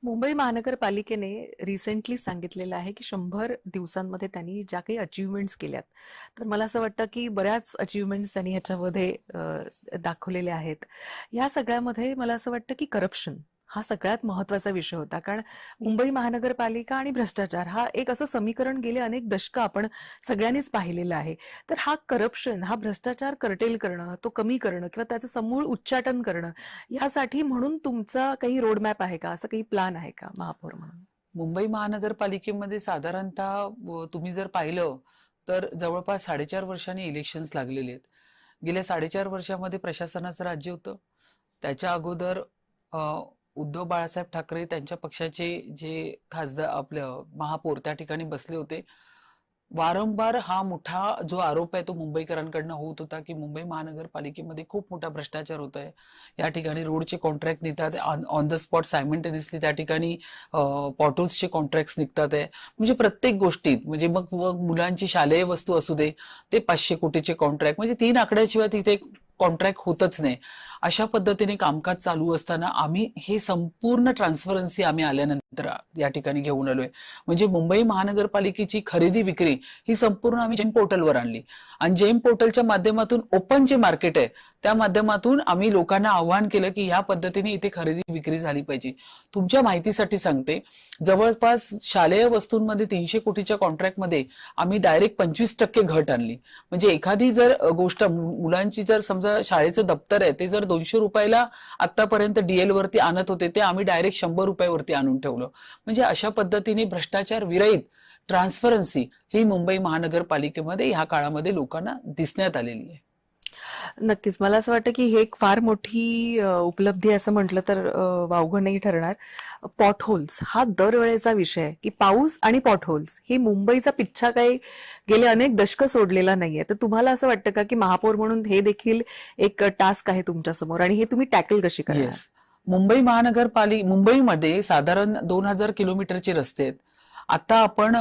मुंबई महानगरपालिकेने रिसेंटली सांगितलेलं आहे की 100 दिवसांमध्ये त्यांनी ज्या काही अचीवमेंट्स केल्यात, तर मला असं वाटतं की बऱ्याच अचीवमेंट्स त्यांनी ह्याच्यामध्ये दाखवलेल्या आहेत. या सगळ्यामध्ये मला असं वाटतं की करप्शन हा सगळ्यात महत्वाचा विषय होता. कारण मुंबई महानगरपालिका आणि भ्रष्टाचार हा एक असं समीकरण गेले अनेक दशकं आपण सगळ्यांनीच पाहिलेलं आहे. तर हा करप्शन, हा भ्रष्टाचार कर्टेल करणं, तो कमी करणं किंवा त्याचं समूळ उच्चाटन करणं, यासाठी म्हणून तुमचा काही रोडमॅप आहे का? असं काही प्लॅन आहे का महापौर म्हणून? मुंबई महानगरपालिकेमध्ये साधारणतः तुम्ही जर पाहिलं तर जवळपास 4.5 वर्षांनी इलेक्शन्स लागलेले आहेत. गेल्या 4.5 वर्षामध्ये प्रशासनाचं राज्य होतं. त्याच्या अगोदर अ, उद्धव बाळासाहेब ठाकरे त्यांच्या पक्षाचे जे खासदार आपलं महापौर त्या ठिकाणी बसले होते. वारंवार हा मोठा जो आरोप आहे तो मुंबईकरांकडनं होत होता की मुंबई महानगरपालिकेमध्ये खूप मोठा भ्रष्टाचार होत आहे. या ठिकाणी रोडचे कॉन्ट्रॅक्ट निघतात, ऑन द स्पॉट सायमल्टेनियसली त्या ठिकाणी पॉटल्सचे कॉन्ट्रॅक्ट निघतात आहे. म्हणजे प्रत्येक गोष्टीत म्हणजे मग मग मुलांची शालेय वस्तू असू दे, ते 500 कोटीचे कॉन्ट्रॅक्ट, म्हणजे 3 आकड्याशिवाय तिथे कॉन्ट्रॅक्ट होतच नाही. अशा पद्धतीने कामकाज चालू असताना आम्ही हे संपूर्ण ट्रान्सपरन्सी आम्ही आल्यानंतर या ठिकाणी घेऊन आलोय. म्हणजे मुंबई महानगरपालिकेची खरेदी विक्री ही संपूर्ण आम्ही जेम पोर्टलवर आणली आणि जेम पोर्टलच्या माध्यमातून ओपन जे मार्केट आहे त्या माध्यमातून आम्ही लोकांना आव्हान केलं की या पद्धतीने इथे खरेदी विक्री झाली पाहिजे. तुमच्या माहितीसाठी सांगते, जवळपास शालेय वस्तूंमध्ये 300 कोटीच्या कॉन्ट्रॅक्टमध्ये आम्ही डायरेक्ट 25% घट आणली. म्हणजे एखादी जर गोष्ट मुलांची जर समजा शाळेचं दप्तर आहे ते जर 200 रुपयाला आतापर्यंत डीएल वरती आणत होते ते आम्ही डायरेक्ट 100 रुपयावरती आणून ठेवलं. म्हणजे अशा पद्धतीने भ्रष्टाचार विरहित ट्रान्सपरन्सी ही मुंबई महानगरपालिकेमध्ये ह्या काळामध्ये लोकांना दिसण्यात आलेली आहे. नक्कीच. मला असं वाटतं की हे एक फार मोठी उपलब्धी असं म्हटलं तर वावगं नाही ठरणार. पॉटहोल्स हा दरवेळेचा विषय आहे की पाऊस आणि पॉटहोल्स ही मुंबईचा पिच्छा काही गेले अनेक दशकं सोडलेला नाहीये. तर तुम्हाला असं वाटतं का की महापौर म्हणून हे देखील एक टास्क आहे तुमच्या समोर आणि हे तुम्ही टॅकल कशी करणार? येस, मुंबईमध्ये साधारण 2000 किलोमीटरचे रस्ते आहेत. आता आपण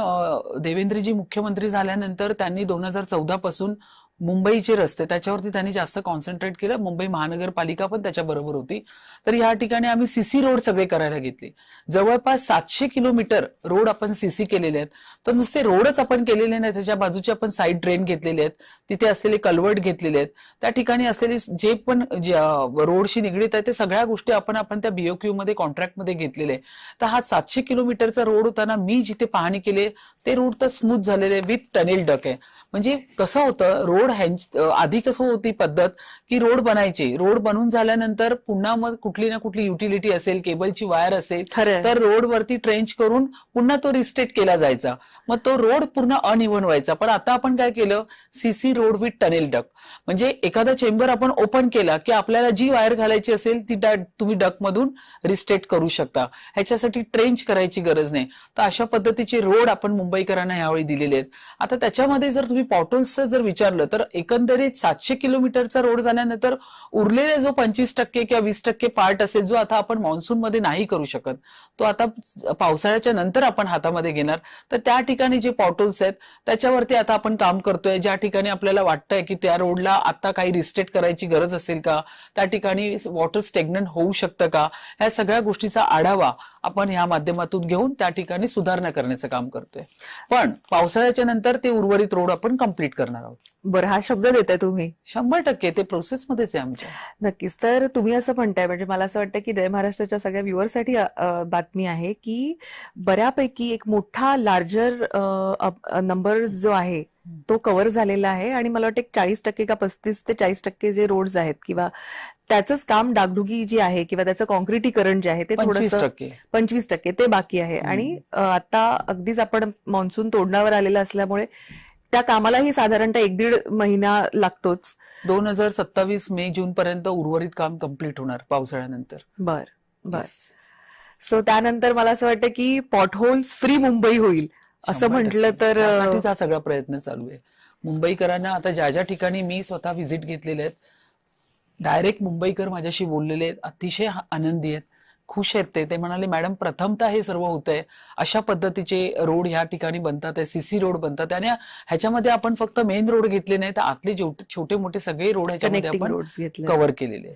देवेंद्रजी मुख्यमंत्री झाल्यानंतर त्यांनी 2014 पासून मुंबईचे रस्ते त्याच्यावरती त्यांनी जास्त कॉन्सन्ट्रेट केलं. मुंबई महानगरपालिका पण त्याच्याबरोबर होती. तर या ठिकाणी आम्ही सीसी रोड सगळे करायला घेतले. जवळपास 700 किलोमीटर रोड आपण सीसी केलेले आहेत. तर नुसते रोडच आपण केलेले नाही, त्याच्या बाजूचे आपण साईड ड्रेन घेतलेले आहेत, तिथे असलेले कल्वर्ट घेतलेले आहेत, त्या ठिकाणी असलेले जे पण रोडशी निगडीत आहे ते सगळ्या गोष्टी आपण त्या बीओक्यू मध्ये कॉन्ट्रॅक्टमध्ये घेतलेले आहे. तर हा 700 किलोमीटरचा रोड होताना मी जिथे पाहणी केली ते रोड तर स्मूथ झालेले विथ टनेल डक आहे. म्हणजे कसं होतं, रोड आधी कसं होती पद्धत की रोड बनायचे, रोड बनून झाल्यानंतर पुन्हा मग कुठली ना कुठली युटिलिटी असेल, केबलची वायर असेल तर रोड वरती ट्रेंच करून पुन्हा तो रिस्टेट केला जायचा, मग तो रोड पूर्ण अनइव्हन व्हायचा. पण आता आपण काय केलं, CC road with tunnel duck. म्हणजे एखादा चेंबर आपण ओपन केला की आपल्याला जी वायर घालायची असेल ती तुम्ही डक मधून रिस्टेट करू शकता. ह्याच्यासाठी ट्रेंच करायची गरज नाही. तर अशा पद्धतीचे रोड आपण मुंबईकरांना यावेळी दिलेले आहेत. आता त्याच्यामध्ये जर तुम्ही पॉटल्सचं जर विचारलं तर एकंदरीत 700 किलोमीटरचा रोड झाल्यानंतर उरलेले जो 25% किंवा 20% पार्ट असेल जो आता आपण मान्सून मध्ये नाही करू शकत, तो आता पावसाळ्याच्या नंतर आपण हातामध्ये घेणार. तर त्या ठिकाणी जे पॉटल्स आहेत त्याच्यावरती आता आपण काम करतोय. ज्या ठिकाणी आपल्याला वाटतंय की त्या रोडला आता काही रिस्टेट करायची गरज असेल का, त्या ठिकाणी वॉटर स्टेग्नंट होऊ शकतं का, ह्या सगळ्या गोष्टीचा आढावा आपण ह्या माध्यमातून घेऊन त्या ठिकाणी सुधारणा करण्याचं काम करतोय. पण पावसाळ्याच्या नंतर ते उर्वरित रोड आपण कंप्लीट करणार आहोत. बरं, हा शब्द देताय तुम्ही? 100% ते प्रोसेसमध्येच आहे आमच्या. नक्कीच. तर तुम्ही असं म्हणताय म्हणजे मला असं वाटतं की जय महाराष्ट्राच्या सगळ्या व्ह्युअरसाठी बातमी आहे की बऱ्यापैकी एक मोठा लार्जर नंबर जो आहे तो कव्हर झालेला आहे आणि मला वाटतं एक 40% का 35 ते 40% जे रोड्स आहेत किंवा त्याचंच काम, डागडुगी जी आहे किंवा त्याचं कॉन्क्रिटीकरण जे आहे ते थोडंसं 25% ते बाकी आहे. आणि आता अगदीच आपण मान्सून तोंडावर आलेला असल्यामुळे त्या कामालाही साधारणतः 1-1.5 महिना लागतोच. 2027 मे जून पर्यंत उर्वरित काम कंप्लीट होणार पावसाळ्यानंतर. बर. सो त्यानंतर मला असं वाटतं की पॉटहोल्स फ्री मुंबई होईल असं म्हटलं तर. त्यासाठीच हा सगळा प्रयत्न चालू आहे. मुंबईकरांना आता ज्या ज्या ठिकाणी मी स्वतः व्हिजिट घेतलेले आहेत, डायरेक्ट मुंबईकर माझ्याशी बोललेले आहेत, अतिशय आनंदी आहेत, खुश आहेत. ते म्हणाले, मॅडम प्रथमतः हे सर्व होतंय, अशा पद्धतीचे रोड ह्या ठिकाणी बनतात, सीसी रोड बनतात आणि ह्याच्यामध्ये आपण फक्त मेन रोड घेतले नाही तर आतले छोटे मोठे सगळे रोड ह्याच्यामध्ये आपण कव्हर केलेले आहेत.